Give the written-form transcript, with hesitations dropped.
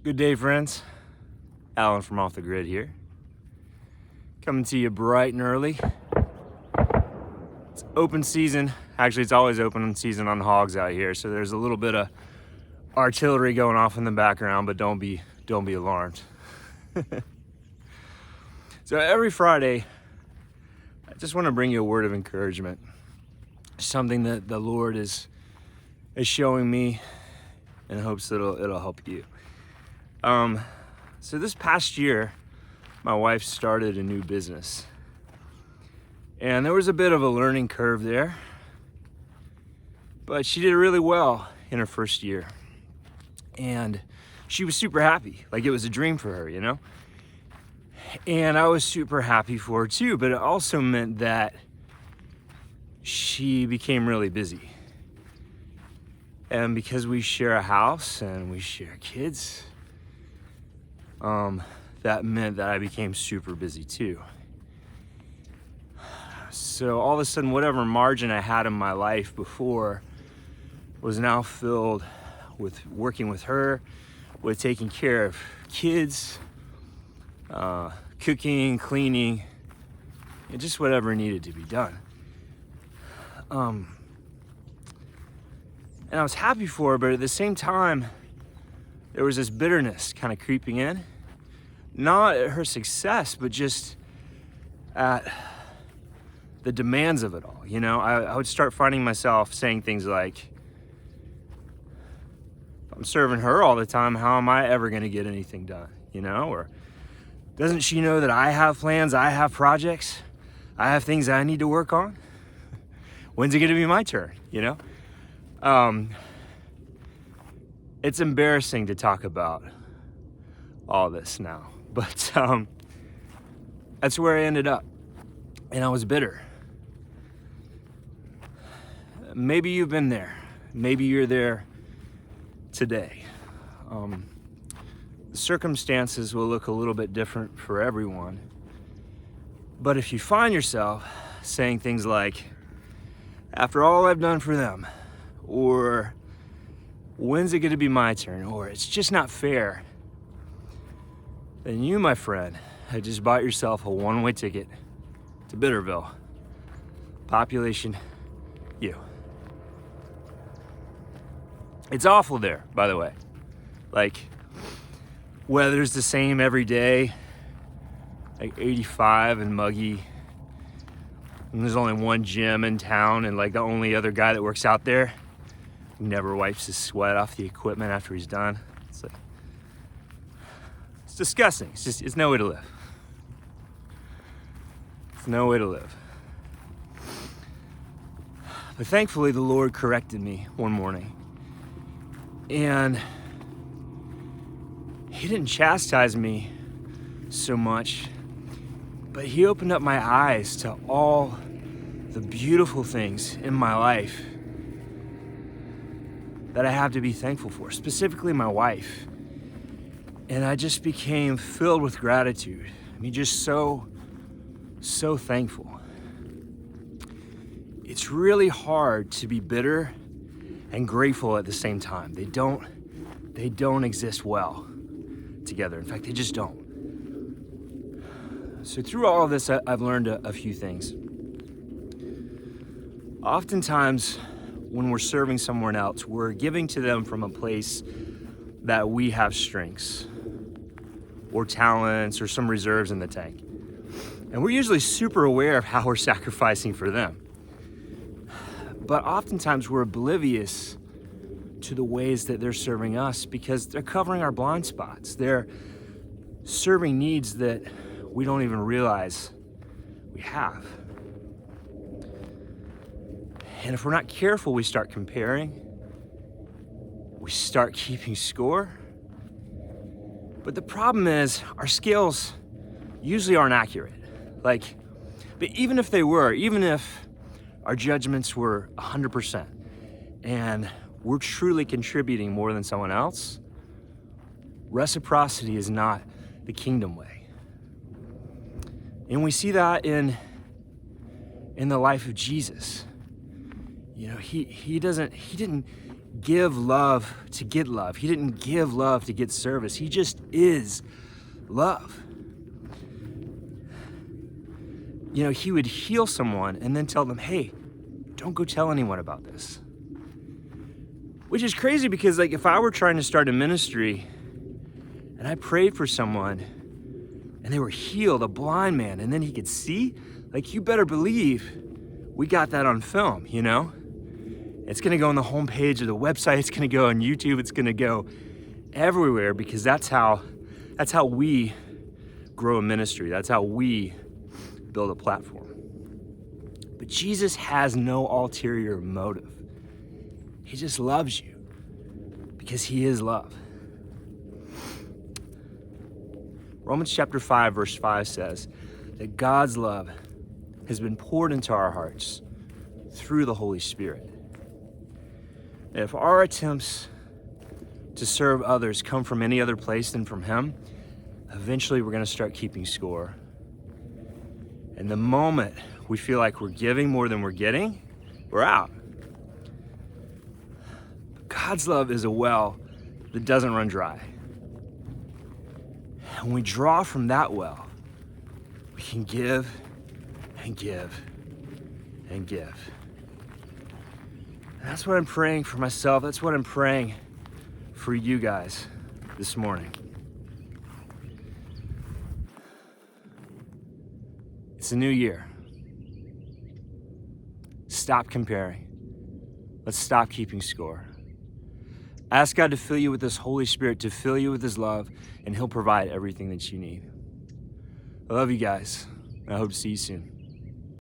Good day, friends. Alan from Off the Grid here. Coming to you bright and early. It's open season. Actually, it's always open season on hogs out here, so there's a little bit of artillery going off in the background, but don't be alarmed. So every Friday, I just want to bring you a word of encouragement. Something that the Lord is showing me in hopes that it'll help you. So this past year, my wife started a new business. And there was a bit of a learning curve there, but she did really well in her first year. And she was super happy, like it was a dream for her, you know? And I was super happy for her too, but it also meant that she became really busy. And because we share a house and we share kids, that meant that I became super busy too. So all of a sudden, whatever margin I had in my life before was now filled with working with her, with taking care of kids, cooking, cleaning, and just whatever needed to be done. And I was happy for her, but at the same time, there was this bitterness kind of creeping in. Not at her success, but just at the demands of it all. You know, I would start finding myself saying things like, if I'm serving her all the time, how am I ever going to get anything done? You know, or doesn't she know that I have plans, I have projects, I have things I need to work on? When's it going to be my turn, you know? It's embarrassing to talk about all this now, but that's where I ended up, and I was bitter. Maybe you've been there. Maybe you're there today. The circumstances will look a little bit different for everyone, but if you find yourself saying things like, after all I've done for them, or when's it going to be my turn, or it's just not fair, then you, my friend, have just bought yourself a one-way ticket to Bitterville. Population, you. It's awful there, by the way. Like, weather's the same every day, like 85 and muggy. And there's only one gym in town, and like the only other guy that works out there never wipes his sweat off the equipment after he's done. It's like, it's disgusting. It's no way to live. It's no way to live. But thankfully, the Lord corrected me one morning. And He didn't chastise me so much, but He opened up my eyes to all the beautiful things in my life that I have to be thankful for, specifically my wife. And I just became filled with gratitude. I mean, just so thankful. It's really hard to be bitter and grateful at the same time. They don't exist well together. In fact, they just don't. So through all of this, I've learned a few things. Oftentimes, when we're serving someone else, we're giving to them from a place that we have strengths or talents or some reserves in the tank. And we're usually super aware of how we're sacrificing for them. But oftentimes we're oblivious to the ways that they're serving us because they're covering our blind spots. They're serving needs that we don't even realize we have. And if we're not careful, we start comparing. We start keeping score. But the problem is, our scales usually aren't accurate. But even if they were, even if our judgments were 100%, and we're truly contributing more than someone else, reciprocity is not the kingdom way. And we see that in the life of Jesus. You know, he didn't give love to get love. He didn't give love to get service. He just is love. You know, he would heal someone and then tell them, hey, don't go tell anyone about this. Which is crazy because, like, if I were trying to start a ministry and I prayed for someone and they were healed, a blind man, and then he could see, like, you better believe we got that on film, you know? It's gonna go on the homepage of the website, it's gonna go on YouTube, it's gonna go everywhere, because that's how we grow a ministry. That's how we build a platform. But Jesus has no ulterior motive. He just loves you because he is love. Romans chapter 5, verse 5 says that God's love has been poured into our hearts through the Holy Spirit. And if our attempts to serve others come from any other place than from him, eventually we're going to start keeping score. And the moment we feel like we're giving more than we're getting, we're out. God's love is a well that doesn't run dry. And when we draw from that well, we can give and give and give. And that's what I'm praying for myself. That's what I'm praying for you guys this morning. It's a new year. Stop comparing. Let's stop keeping score. Ask God to fill you with His Holy Spirit, to fill you with His love, and He'll provide everything that you need. I love you guys. I hope to see you soon.